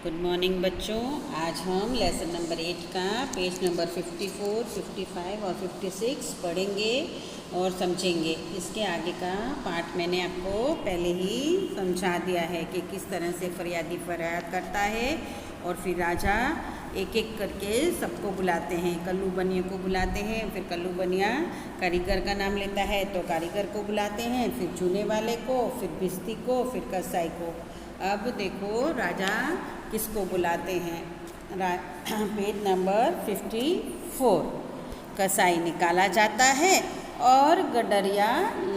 Good morning बच्चों। आज हम लेसन नंबर 8 का पेज नंबर 54, 55 और 56 पढ़ेंगे और समझेंगे। इसके आगे का पार्ट मैंने आपको पहले ही समझा दिया है कि किस तरह से फरियादी फरियाद करता है और फिर राजा एक एक करके सबको बुलाते हैं। कल्लू बनिया को बुलाते हैं, फिर कल्लू बनिया कारीगर का नाम लेता है तो कारीगर को बुलाते हैं, फिर चूने वाले को, फिर भिस्ती को, फिर कसाई को। अब देखो राजा किसको बुलाते हैं। Page number 54। कसाई निकाला जाता है और गडरिया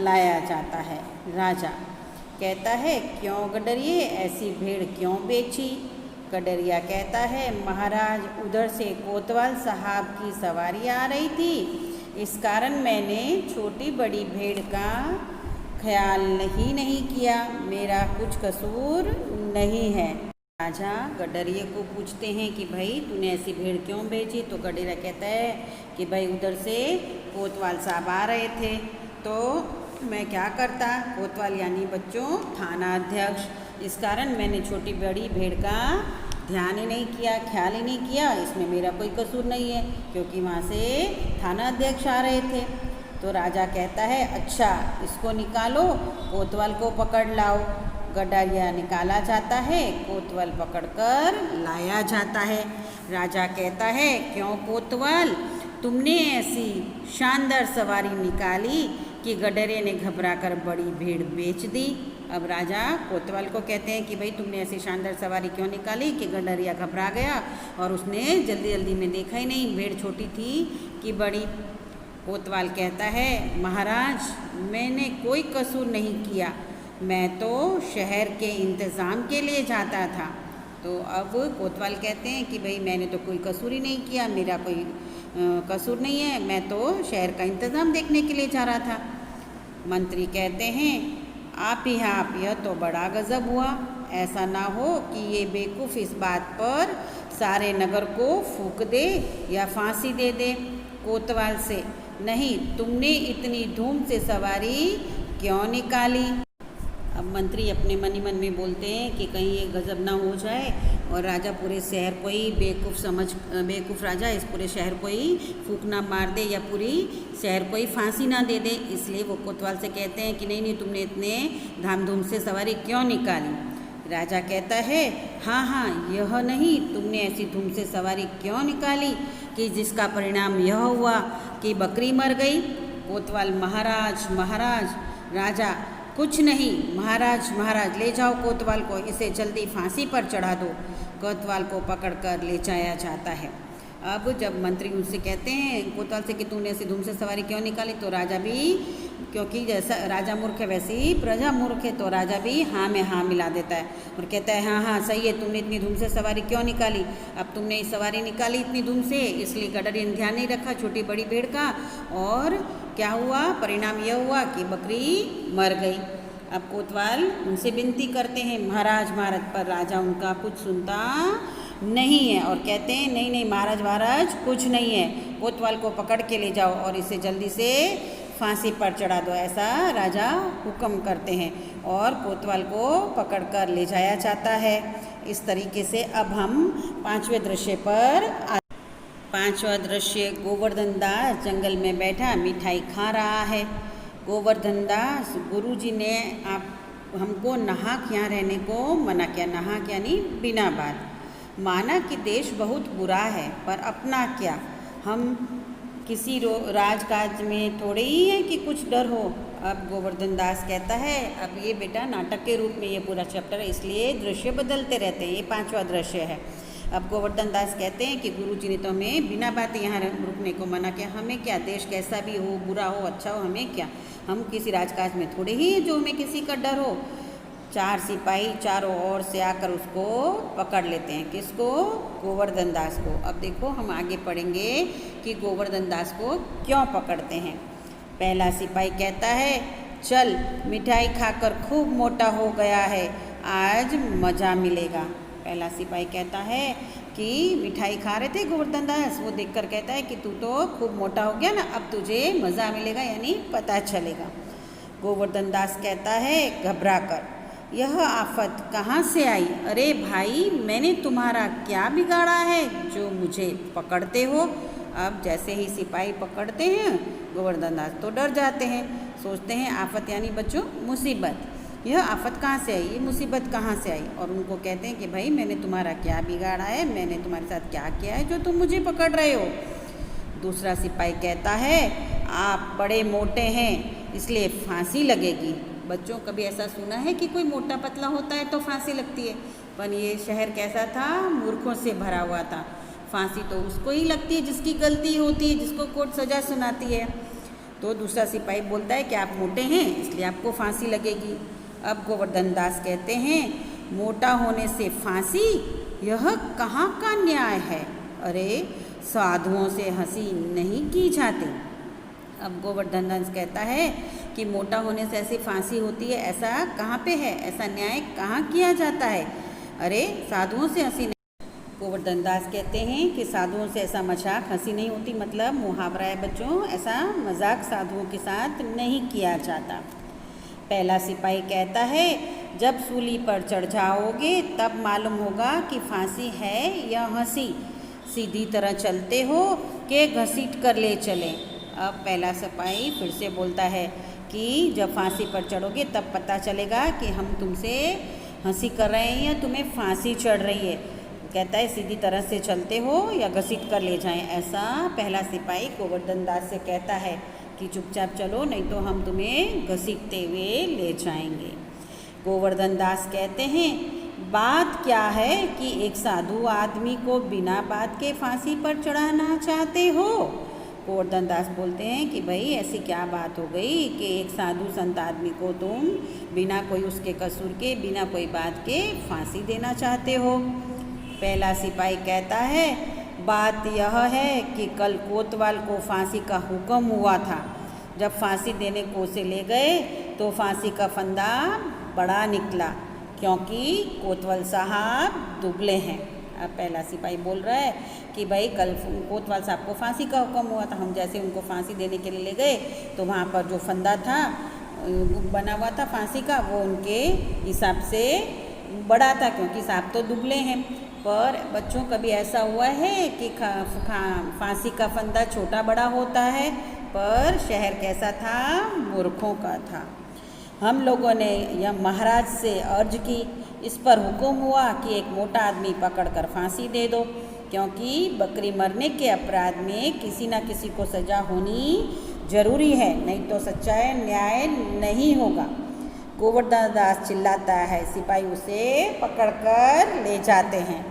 लाया जाता है। राजा कहता है, क्यों गडरिए ऐसी भेड़ क्यों बेची? गडरिया कहता है, महाराज उधर से कोतवाल साहब की सवारी आ रही थी, इस कारण मैंने छोटी बड़ी भेड़ का ख्याल ही नहीं किया, मेरा कुछ कसूर नहीं है। राजा गडरिए को पूछते हैं कि भाई तूने ऐसी भेड़ क्यों बेची? तो गडरिया कहता है कि भाई उधर से कोतवाल साहब आ रहे थे तो मैं क्या करता, कोतवाल यानी बच्चों थाना अध्यक्ष, इस कारण मैंने छोटी बड़ी भेड़ का ध्यान ही नहीं किया, ख्याल ही नहीं किया, इसमें मेरा कोई कसूर नहीं है क्योंकि वहाँ से थाना अध्यक्ष आ रहे थे। तो राजा कहता है, अच्छा इसको निकालो, कोतवाल को पकड़ लाओ। गडरिया निकाला जाता है, कोतवाल पकड़कर लाया जाता है। राजा कहता है, क्यों कोतवाल तुमने ऐसी शानदार सवारी निकाली कि गडरिया ने घबराकर बड़ी भेड़ बेच दी। अब राजा कोतवाल को कहते हैं कि भाई तुमने ऐसी शानदार सवारी क्यों निकाली कि गडरिया घबरा गया और उसने जल्दी जल्दी में देखा ही नहीं भेड़ छोटी थी कि बड़ी। कोतवाल कहता है, महाराज मैंने कोई कसूर नहीं किया, मैं तो शहर के इंतज़ाम के लिए जाता था। तो अब कोतवाल कहते हैं कि भाई मैंने तो कोई कसूर ही नहीं किया, मेरा कोई कसूर नहीं है, मैं तो शहर का इंतज़ाम देखने के लिए जा रहा था। मंत्री कहते हैं, आप यह तो बड़ा गज़ब हुआ, ऐसा ना हो कि ये बेवकूफ़ इस बात पर सारे नगर को फूंक दे या फांसी दे दे। कोतवाल से, नहीं तुमने इतनी धूम से सवारी क्यों निकाली? अब मंत्री अपने मन ही मन में बोलते हैं कि कहीं ये गजब ना हो जाए और राजा पूरे शहर को ही बेवकूफ़ राजा इस पूरे शहर को ही फूंक ना मार दे या पूरी शहर को ही फांसी ना दे दे, इसलिए वो कोतवाल से कहते हैं कि नहीं तुमने इतने धाम से सवारी क्यों निकाली? राजा कहता है, हाँ यह नहीं, तुमने ऐसी धूम से सवारी क्यों निकाली कि जिसका परिणाम यह हुआ कि बकरी मर गई? कोतवाल, महाराज। राजा, कुछ नहीं महाराज ले जाओ कोतवाल को, इसे जल्दी फांसी पर चढ़ा दो। कोतवाल को पकड़कर ले जाया जाता है। अब जब मंत्री उनसे कहते हैं कोतवाल से कि तूने ऐसी धूम से सवारी क्यों निकाली, तो राजा भी, क्योंकि जैसा राजा मूर्ख है वैसे ही प्रजा मूर्ख है, तो राजा भी हाँ में हाँ मिला देता है और कहता है, हाँ सही है, तुमने इतनी धूम से सवारी क्यों निकाली? अब तुमने सवारी निकाली इतनी धूम से, इसलिए गडरिया ने ध्यान नहीं रखा छोटी बड़ी भेड़ का, और क्या हुआ, परिणाम यह हुआ कि बकरी मर गई। अब कोतवाल उनसे विनती करते हैं, महाराज, पर राजा उनका कुछ सुनता नहीं है और कहते हैं, नहीं महाराज कुछ नहीं है, कोतवाल को पकड़ के ले जाओ और इसे जल्दी से फांसी पर चढ़ा दो, ऐसा राजा हुक्म करते हैं और कोतवाल को पकड़कर ले जाया जाता है। इस तरीके से अब हम पांचवें दृश्य पर पांचवा दृश्य, गोवर्धन दास जंगल में बैठा मिठाई खा रहा है। गोवर्धन दास, गुरुजी ने हमको नाहक यहाँ रहने को मना किया। नाहक यानी बिना बात। माना कि देश बहुत बुरा है, पर अपना क्या, हम किसी राजकाज में थोड़े ही है कि कुछ डर हो। अब गोवर्धन दास कहता है, अब ये बेटा नाटक के रूप में ये पूरा चैप्टर है, इसलिए दृश्य बदलते रहते हैं, ये पांचवा दृश्य है। अब गोवर्धन दास कहते हैं कि गुरुजी ने तो हमें बिना बात यहाँ रुकने को मना किया, हमें क्या, देश कैसा भी हो, बुरा हो अच्छा हो, हमें क्या, हम किसी राजकाज में थोड़े ही जो हमें किसी का डर हो। 4 सिपाही चारों ओर से आकर उसको पकड़ लेते हैं। किसको? गोवर्धन दास को। अब देखो हम आगे पढ़ेंगे कि गोवर्धन दास को क्यों पकड़ते हैं। पहला सिपाही कहता है, चल मिठाई खाकर खूब मोटा हो गया है, आज मज़ा मिलेगा। पहला सिपाही कहता है कि मिठाई खा रहे थे गोवर्धन दास, वो देखकर कहता है कि तू तो खूब मोटा हो गया ना, अब तुझे मज़ा मिलेगा यानी पता चलेगा। गोवर्धन दास कहता है घबरा कर, यह आफत कहाँ से आई? अरे भाई, मैंने तुम्हारा क्या बिगाड़ा है जो मुझे पकड़ते हो? अब जैसे ही सिपाही पकड़ते हैं, गोवर्धन दास तो डर जाते हैं, सोचते हैं आफत यानी बच्चों मुसीबत। यह आफत कहाँ से आई, ये मुसीबत कहाँ से आई? और उनको कहते हैं कि भाई मैंने तुम्हारा क्या बिगाड़ा है, मैंने तुम्हारे साथ क्या किया है जो तुम मुझे पकड़ रहे हो? दूसरा सिपाही कहता है, आप बड़े मोटे हैं इसलिए फांसी लगेगी। बच्चों, कभी ऐसा सुना है कि कोई मोटा पतला होता है तो फांसी लगती है? पर ये शहर कैसा था? मूर्खों से भरा हुआ था। फांसी तो उसको ही लगती है जिसकी गलती होती है, जिसको कोर्ट सज़ा सुनाती है। तो दूसरा सिपाही बोलता है कि आप मोटे हैं इसलिए आपको फांसी लगेगी। अब गोवर्धन दास कहते हैं, मोटा होने से फांसी, यह कहाँ का न्याय है? अरे, साधुओं से हंसी नहीं की जाती। अब गोवर्धन दास कहता है कि मोटा होने से ऐसी फांसी होती है, ऐसा कहाँ पे है? ऐसा न्याय कहाँ किया जाता है? अरे, साधुओं से हंसी नहीं। गोवर्धन दास कहते हैं कि साधुओं से ऐसा मजाक हंसी नहीं होती, मतलब मुहावरा है बच्चों, ऐसा मजाक साधुओं के साथ नहीं किया जाता। पहला सिपाही कहता है, जब सूली पर चढ़ जाओगे तब मालूम होगा कि फांसी है या हंसी। सीधी तरह चलते हो कि घसीट कर ले चलें। अब पहला सिपाही फिर से बोलता है कि जब फांसी पर चढ़ोगे तब पता चलेगा कि हम तुमसे हंसी कर रहे हैं या तुम्हें फांसी चढ़ रही है। कहता है सीधी तरह से चलते हो या घसीट कर ले जाएं। ऐसा पहला सिपाही गोवर्धन दास से कहता है कि चुपचाप चलो, नहीं तो हम तुम्हें घसीटते हुए ले जाएंगे। गोवर्धन दास कहते हैं, बात क्या है कि एक साधु आदमी को बिना बात के फांसी पर चढ़ाना चाहते हो? गोवर्धन दास बोलते हैं कि भाई ऐसी क्या बात हो गई कि एक साधु संत आदमी को तुम बिना कोई उसके कसूर के, बिना कोई बात के फांसी देना चाहते हो? पहला सिपाही कहता है, बात यह है कि कल कोतवाल को फांसी का हुक्म हुआ था। जब फांसी देने को उसे ले गए तो फांसी का फंदा बड़ा निकला, क्योंकि कोतवाल साहब दुबले हैं। अब पहला सिपाही बोल रहा है कि भाई कल कोतवाल साहब को फांसी का हुक्म हुआ था, हम जैसे उनको फांसी देने के लिए ले गए तो वहाँ पर जो फंदा था बना हुआ था फांसी का, वो उनके हिसाब से बड़ा था, क्योंकि साहब तो दुबले हैं। पर बच्चों, कभी ऐसा हुआ है कि फांसी का फंदा छोटा बड़ा होता है? पर शहर कैसा था? मूर्खों का था। हम लोगों ने यह महाराज से अर्ज की, इस पर हुक्म हुआ कि एक मोटा आदमी पकड़कर फांसी दे दो, क्योंकि बकरी मरने के अपराध में किसी न किसी को सज़ा होनी जरूरी है, नहीं तो सच्चा न्याय नहीं होगा। गोवर्धन दास चिल्लाता है, सिपाही उसे पकड़कर ले जाते हैं।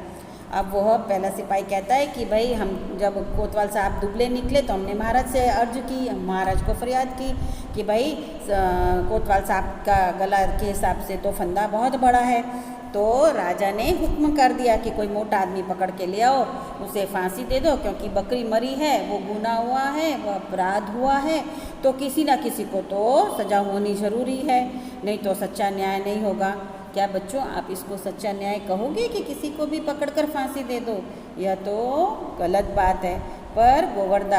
अब वह पहला सिपाही कहता है कि भाई हम जब कोतवाल साहब दुबले निकले तो हमने महाराज से अर्ज की, महाराज को फरियाद की कि भाई कोतवाल साहब का गला के हिसाब से तो फंदा बहुत बड़ा है। तो राजा ने हुक्म कर दिया कि कोई मोटा आदमी पकड़ के ले आओ, उसे फांसी दे दो, क्योंकि बकरी मरी है, वो गुनाह हुआ है, वो अपराध हुआ है, तो किसी ना किसी को तो सज़ा होनी ज़रूरी है, नहीं तो सच्चा न्याय नहीं होगा। क्या बच्चों, आप इसको सच्चा न्याय कहोगे कि किसी को भी पकड़कर फांसी दे दो? यह तो गलत बात है। पर गोवर्धन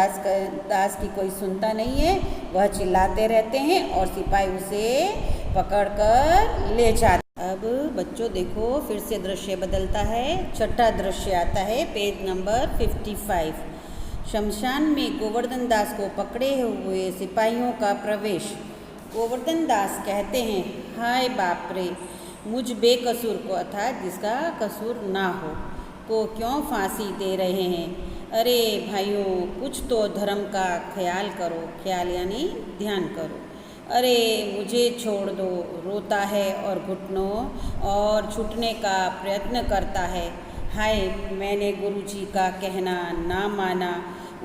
दास की कोई सुनता नहीं है, वह चिल्लाते रहते हैं और सिपाही उसे पकड़कर ले जाते। अब बच्चों देखो, फिर से दृश्य बदलता है। छठा दृश्य आता है पेज नंबर 55। शमशान में गोवर्धन दास को पकड़े हुए सिपाहियों का प्रवेश। गोवर्धन दास कहते हैं, हाय बाप रे, मुझ बेकसूर को, अर्थात जिसका कसूर ना हो, को क्यों फांसी दे रहे हैं? अरे भाइयों, कुछ तो धर्म का ख्याल करो, ख्याल यानी ध्यान करो। अरे मुझे छोड़ दो, रोता है और घुटनों और छूटने का प्रयत्न करता है। हाय, मैंने गुरुजी का कहना ना माना,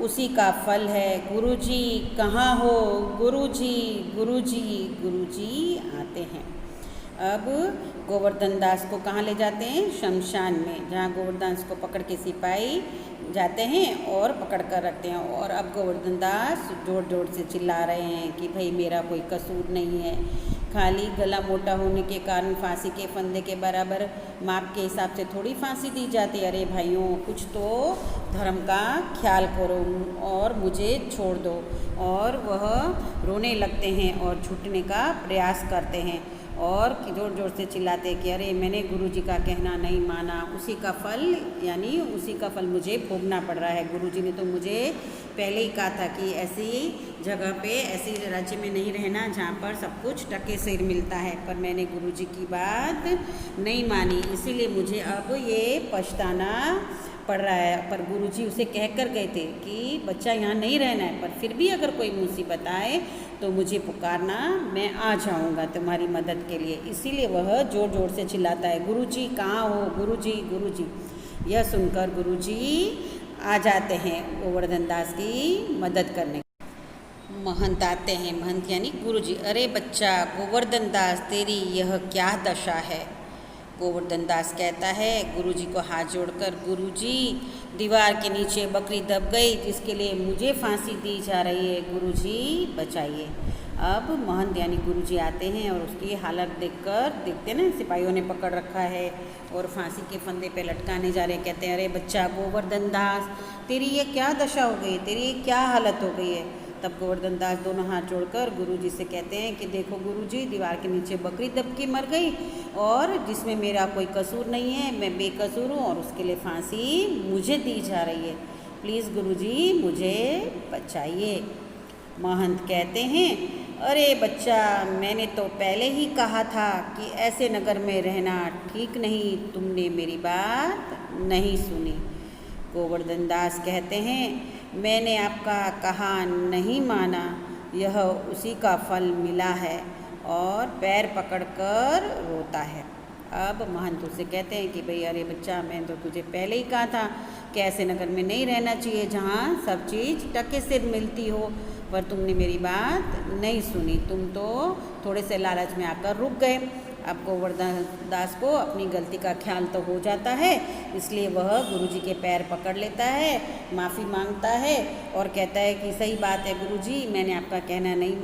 उसी का फल है। गुरुजी कहाँ हो? गुरुजी, गुरुजी, गुरुजी आते हैं। अब गोवर्धन दास को कहाँ ले जाते हैं? शमशान में, जहाँ गोवर्धन दास को पकड़ के सिपाही जाते हैं और पकड़ कर रखते हैं। और अब गोवर्धन दास जोर जोर से चिल्ला रहे हैं कि भाई मेरा कोई कसूर नहीं है, खाली गला मोटा होने के कारण फांसी के फंदे के बराबर माप के हिसाब से थोड़ी फांसी दी जाती। अरे भाइयों, कुछ तो धर्म का ख्याल करो और मुझे छोड़ दो। और वह रोने लगते हैं और छूटने का प्रयास करते हैं। और ज़ोर ज़ोर से चिल्लाते कि अरे मैंने गुरुजी का कहना नहीं माना, उसी का फल यानी उसी का फल मुझे भोगना पड़ रहा है। गुरुजी ने तो मुझे पहले ही कहा था कि ऐसी जगह पे, ऐसी राज्य में नहीं रहना जहाँ पर सब कुछ टके सिर मिलता है, पर मैंने गुरुजी की बात नहीं मानी, इसीलिए मुझे अब ये पछताना पड़ रहा है। पर गुरुजी उसे कह कर गए थे कि बच्चा यहाँ नहीं रहना है, पर फिर भी अगर कोई मुसीबत आए तो मुझे पुकारना, मैं आ जाऊँगा तुम्हारी मदद के लिए। इसीलिए वह ज़ोर ज़ोर से चिल्लाता है, गुरुजी कहाँ हो, गुरुजी गुरुजी। यह सुनकर गुरुजी आ जाते हैं गोवर्धन दास की मदद करने। महंत आते हैं, महंत यानी गुरुजी। अरे बच्चा गोवर्धन दास, तेरी यह क्या दशा है? गोवर्धन दास कहता है गुरुजी को हाथ जोड़कर, गुरुजी दीवार के नीचे बकरी दब गई जिसके लिए मुझे फांसी दी जा रही है, गुरुजी बचाइए। अब महंत यानी गुरुजी आते हैं और उसकी हालत देखते ना सिपाहियों ने पकड़ रखा है और फांसी के फंदे पे लटकाने जा रहे। कहते हैं अरे बच्चा गोवर्धन दास, तेरी ये क्या दशा हो गई, तेरी क्या हालत हो गई है? तब गोवर्धन दास दोनों हाथ जोड़कर गुरुजी से कहते हैं कि देखो गुरुजी, दीवार के नीचे बकरी दब के मर गई और जिसमें मेरा कोई कसूर नहीं है, मैं बेकसूर हूँ और उसके लिए फांसी मुझे दी जा रही है। प्लीज़ गुरुजी मुझे बचाइए। महंत कहते हैं अरे बच्चा, मैंने तो पहले ही कहा था कि ऐसे नगर में रहना ठीक नहीं, तुमने मेरी बात नहीं सुनी। गोवर्धन दास कहते हैं मैंने आपका कहा नहीं माना, यह उसी का फल मिला है, और पैर पकड़कर रोता है। अब महंत उसे कहते हैं कि भाई अरे बच्चा, मैं तो तुझे पहले ही कहा था कि ऐसे नगर में नहीं रहना चाहिए जहाँ सब चीज़ टके सिर मिलती हो, पर तुमने मेरी बात नहीं सुनी, तुम तो थोड़े से लालच में आकर रुक गए। अब गोवर्धन दास को अपनी गलती का ख्याल तो हो जाता है, इसलिए वह गुरुजी के पैर पकड़ लेता है, माफ़ी मांगता है और कहता है कि सही बात है गुरुजी, मैंने आपका कहना नहीं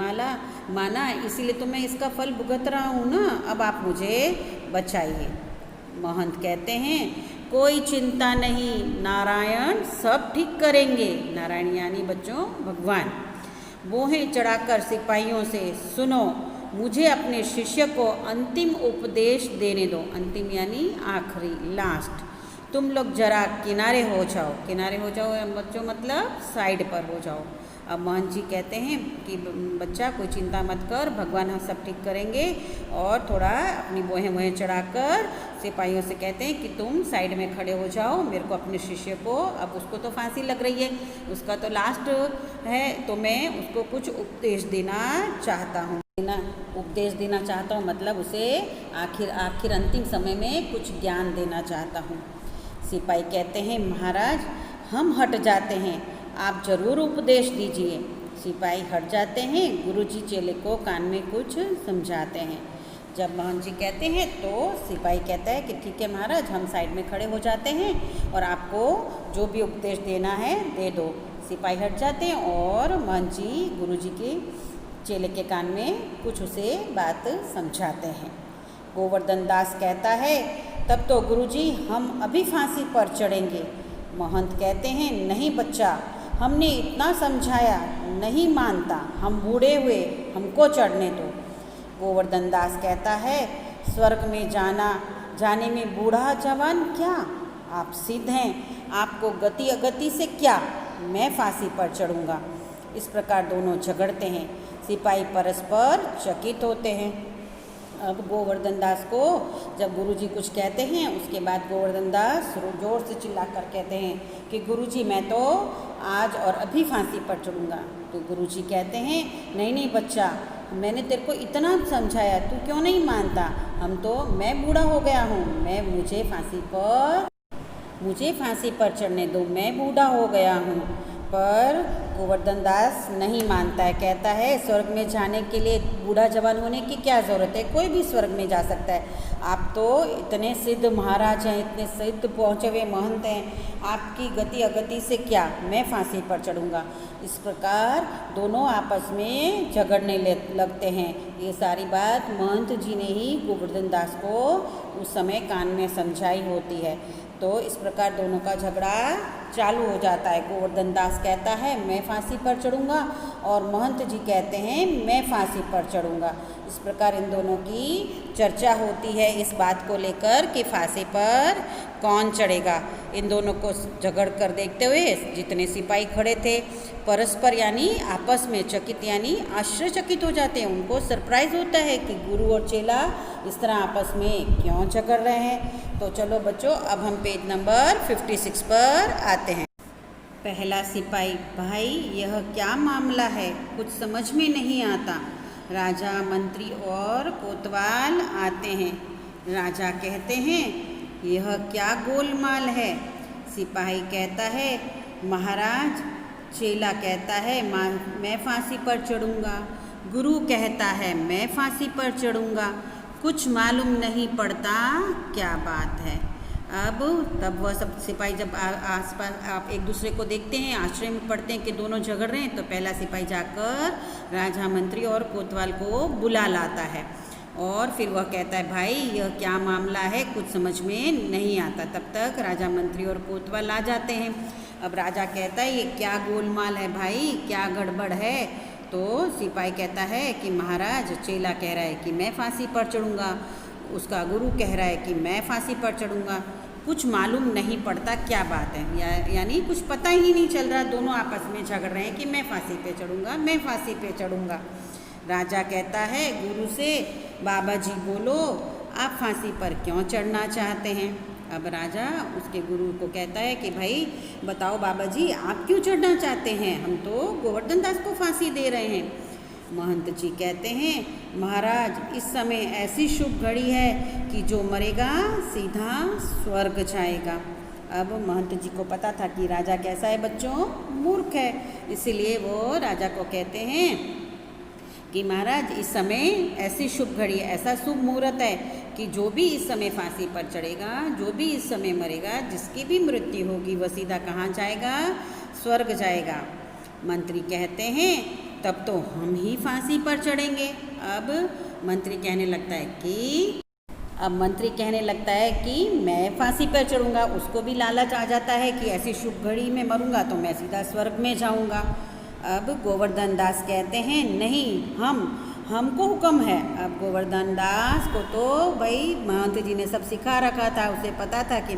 माना, इसीलिए तो मैं इसका फल भुगत रहा हूँ ना, अब आप मुझे बचाइए। महंत कहते हैं कोई चिंता नहीं, नारायण सब ठीक करेंगे। नारायण यानी बच्चों भगवान। बोहें चढ़ाकर सिपाहियों से, सुनो, मुझे अपने शिष्य को अंतिम उपदेश देने दो। अंतिम यानी आखिरी, लास्ट। तुम लोग जरा किनारे हो जाओ। किनारे हो जाओ बच्चों मतलब साइड पर हो जाओ। अब महंत जी कहते हैं कि बच्चा कोई चिंता मत कर, भगवान हम सब ठीक करेंगे, और थोड़ा अपनी बोहें चढ़ाकर सिपाहियों से कहते हैं कि तुम साइड में खड़े हो जाओ, मेरे को अपने शिष्य को, अब उसको तो फांसी लग रही है, उसका तो लास्ट है, तो मैं उसको कुछ उपदेश देना चाहता हूँ। उपदेश देना चाहता हूँ मतलब उसे आखिर अंतिम समय में कुछ ज्ञान देना चाहता हूँ। सिपाही कहते हैं महाराज हम हट जाते हैं, आप जरूर उपदेश दीजिए। सिपाही हट जाते हैं, गुरुजी चेले को कान में कुछ समझाते हैं। जब महंत जी कहते हैं तो सिपाही कहता है कि ठीक है महाराज, हम साइड में खड़े हो जाते हैं और आपको जो भी उपदेश देना है दे दो। सिपाही हट जाते हैं और महंत जी गुरुजी के चेले के कान में कुछ उसे बात समझाते हैं। गोवर्धन दास कहता है तब तो गुरुजी हम अभी फांसी पर चढ़ेंगे। महंत कहते हैं नहीं बच्चा, हमने इतना समझाया, नहीं मानता, हम बूढ़े हुए, हमको चढ़ने दो। गोवर्धन दास कहता है स्वर्ग में जाने में बूढ़ा जवान क्या, आप सिद्ध हैं, आपको गति अगति से क्या, मैं फांसी पर चढ़ूँगा। इस प्रकार दोनों झगड़ते हैं। सिपाही परस्पर चकित होते हैं। अब गोवर्धन दास को जब गुरुजी कुछ कहते हैं, उसके बाद गोवर्धन दास जोर से चिल्लाकर कहते हैं कि गुरुजी मैं तो आज और अभी फांसी पर चढ़ूँगा। तो गुरुजी कहते हैं नहीं बच्चा, मैंने तेरे को इतना समझाया, तू क्यों नहीं मानता, मैं बूढ़ा हो गया हूँ, मुझे फांसी पर चढ़ने दो, मैं बूढ़ा हो गया हूँ। पर गोवर्धन दास नहीं मानता है, कहता है स्वर्ग में जाने के लिए बूढ़ा जवान होने की क्या ज़रूरत है, कोई भी स्वर्ग में जा सकता है। आप तो इतने सिद्ध महाराज हैं, इतने सिद्ध पहुँचे हुए महंत हैं, आपकी गति अगति से क्या, मैं फांसी पर चढ़ूँगा। इस प्रकार दोनों आपस में झगड़ने लगते हैं। ये सारी बात महंत जी ने ही गोवर्धन दास को उस समय कान में समझाई होती है। तो इस प्रकार दोनों का झगड़ा चालू हो जाता है। गोवर्धन दास कहता है मैं फांसी पर चढ़ूँगा और महंत जी कहते हैं मैं फांसी पर चढ़ूँगा। इस प्रकार इन दोनों की चर्चा होती है इस बात को लेकर कि फांसी पर कौन चढ़ेगा। इन दोनों को झगड़ कर देखते हुए जितने सिपाही खड़े थे परस्पर यानी आपस में चकित यानी आश्चर्यचकित हो जाते हैं। उनको सरप्राइज होता है कि गुरु और चेला इस तरह आपस में क्यों झगड़ रहे हैं। तो चलो बच्चों, अब हम पेज नंबर 56 पर आते हैं। पहला सिपाही, भाई यह क्या मामला है, कुछ समझ में नहीं आता। राजा, मंत्री और कोतवाल आते हैं। राजा कहते हैं यह क्या गोलमाल है। सिपाही कहता है महाराज। चेला कहता है मैं फांसी पर चढ़ूँगा। गुरु कहता है मैं फांसी पर चढ़ूँगा। कुछ मालूम नहीं पड़ता क्या बात है। अब तब वह सब सिपाही जब आसपास आप एक दूसरे को देखते हैं, आश्चर्य में पड़ते हैं कि दोनों झगड़ रहे हैं, तो पहला सिपाही जाकर राजा, मंत्री और कोतवाल को बुला लाता है और फिर वह कहता है भाई यह क्या मामला है, कुछ समझ में नहीं आता। तब तक राजा, मंत्री और कोतवाल आ जाते हैं। अब राजा कहता है ये क्या गोलमाल है भाई, क्या गड़बड़ है। तो सिपाही कहता है कि महाराज चेला कह रहा है कि मैं फांसी पर चढ़ूँगा, उसका गुरु कह रहा है कि मैं फांसी पर चढ़ूँगा। कुछ मालूम नहीं पड़ता क्या बात है, यानी कुछ पता ही नहीं चल रहा। दोनों आपस में झगड़ रहे हैं कि मैं फांसी पे चढ़ूँगा, मैं फांसी पे चढ़ूँगा। राजा कहता है गुरु से बाबा जी बोलो आप फांसी पर क्यों चढ़ना चाहते हैं। अब राजा उसके गुरु को कहता है कि भाई बताओ बाबा जी आप क्यों चढ़ना चाहते हैं, हम तो गोवर्धन दास को फांसी दे रहे हैं। महंत जी कहते हैं महाराज इस समय ऐसी शुभ घड़ी है कि जो मरेगा सीधा स्वर्ग जाएगा। अब महंत जी को पता था कि राजा कैसा है बच्चों, मूर्ख है, इसीलिए वो राजा को कहते हैं कि महाराज इस समय ऐसी शुभ घड़ी, ऐसा शुभ मुहूर्त है कि जो भी इस समय फांसी पर चढ़ेगा, जो भी इस समय मरेगा, जिसकी भी मृत्यु होगी वह सीधा कहाँ जाएगा, स्वर्ग जाएगा। मंत्री कहते हैं तब तो हम ही फांसी पर चढ़ेंगे। अब मंत्री कहने लगता है कि मैं फांसी पर चढ़ूँगा। उसको भी लालच आ जाता है कि ऐसी शुभ घड़ी में मरूंगा तो मैं सीधा स्वर्ग में जाऊँगा। अब गोवर्धन दास कहते हैं नहीं, हमको हुक्म है। अब गोवर्धन दास को तो भाई महंत जी ने सब सिखा रखा था, उसे पता था कि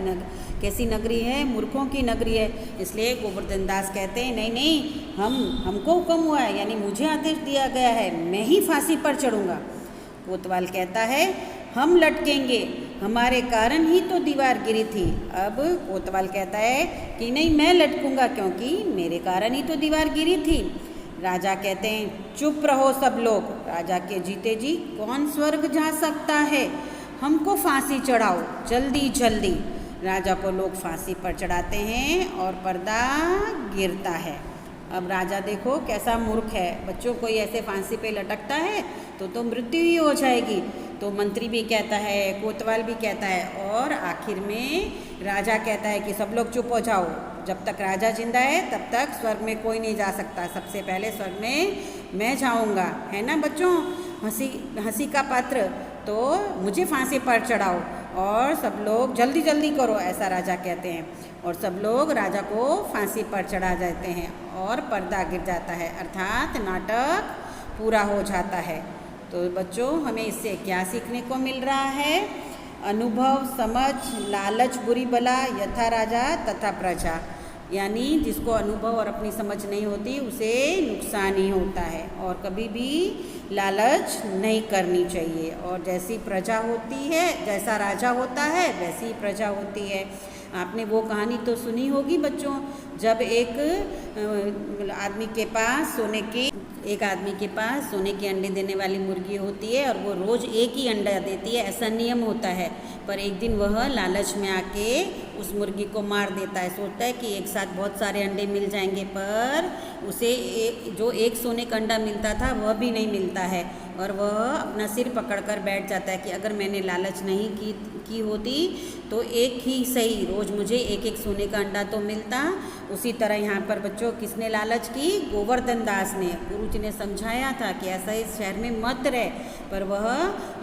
कैसी नगरी है, मूर्खों की नगरी है। इसलिए गोवर्धन दास कहते हैं नहीं हमको हुक्म हुआ है, यानी मुझे आदेश दिया गया है, मैं ही फांसी पर चढ़ूँगा। कोतवाल कहता है हम लटकेंगे, हमारे कारण ही तो दीवार गिरी थी। अब कोतवाल कहता है कि नहीं मैं लटकूंगा क्योंकि मेरे कारण ही तो दीवार गिरी थी। राजा कहते हैं चुप रहो सब लोग, राजा के जीते जी कौन स्वर्ग जा सकता है, हमको फांसी चढ़ाओ जल्दी जल्दी। राजा को लोग फांसी पर चढ़ाते हैं और पर्दा गिरता है। अब राजा देखो कैसा मूर्ख है, बच्चों कोई ऐसे फांसी पे लटकता है तो मृत्यु ही हो जाएगी। तो मंत्री भी कहता है, कोतवाल भी कहता है और आखिर में राजा कहता है कि सब लोग चुप हो जाओ, जब तक राजा जिंदा है तब तक स्वर्ग में कोई नहीं जा सकता, सबसे पहले स्वर्ग में मैं जाऊंगा। है ना बच्चों, हंसी का पात्र, तो मुझे फांसी पर चढ़ाओ और सब लोग जल्दी जल्दी करो, ऐसा राजा कहते हैं। और सब लोग राजा को फांसी पर चढ़ा जाते हैं और पर्दा गिर जाता है, अर्थात नाटक पूरा हो जाता है। तो बच्चों हमें इससे क्या सीखने को मिल रहा है, अनुभव, समझ, लालच बुरी बला, यथा राजा तथा प्रजा। यानी जिसको अनुभव और अपनी समझ नहीं होती उसे नुकसान ही होता है और कभी भी लालच नहीं करनी चाहिए। और जैसी प्रजा होती है, जैसा राजा होता है वैसी ही प्रजा होती है। आपने वो कहानी तो सुनी होगी बच्चों, जब एक आदमी के पास सोने के अंडे देने वाली मुर्गी होती है और वो रोज़ एक ही अंडा देती है, ऐसा नियम होता है। पर एक दिन वह लालच में आके उस मुर्गी को मार देता है, सोचता है कि एक साथ बहुत सारे अंडे मिल जाएंगे, पर उसे जो एक सोने का अंडा मिलता था वह भी नहीं मिलता है और वह अपना सिर पकड़कर बैठ जाता है कि अगर मैंने लालच नहीं की होती तो एक ही सही रोज़ मुझे एक एक सोने का अंडा तो मिलता। उसी तरह यहाँ पर बच्चों किसने लालच की? गोवर्धन दास ने। गुरु जी ने समझाया था कि ऐसा इस शहर में मत रहे, पर वह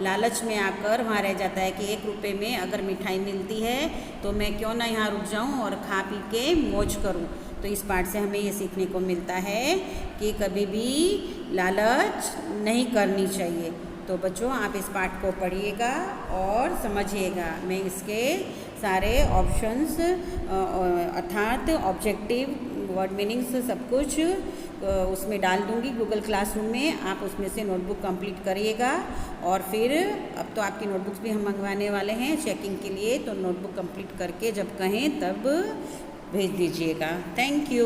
लालच में आकर वहाँ रह जाता है कि 1 रुपये में अगर मिठाई मिलती है तो मैं क्यों ना यहाँ रुक जाऊँ और खा पी के मौज करूँ। तो इस पाठ से हमें ये सीखने को मिलता है कि कभी भी लालच नहीं करनी चाहिए। तो बच्चों आप इस पाठ को पढ़िएगा और समझिएगा। मैं इसके सारे ऑप्शंस अर्थात ऑब्जेक्टिव वर्ड मीनिंग्स सब कुछ उसमें डाल दूँगी गूगल क्लासरूम में। आप उसमें से नोटबुक कंप्लीट करिएगा और फिर अब तो आपकी नोटबुक्स भी हम मंगवाने वाले हैं चेकिंग के लिए, तो नोटबुक कंप्लीट करके जब कहें तब भेज दीजिएगा। Thank you.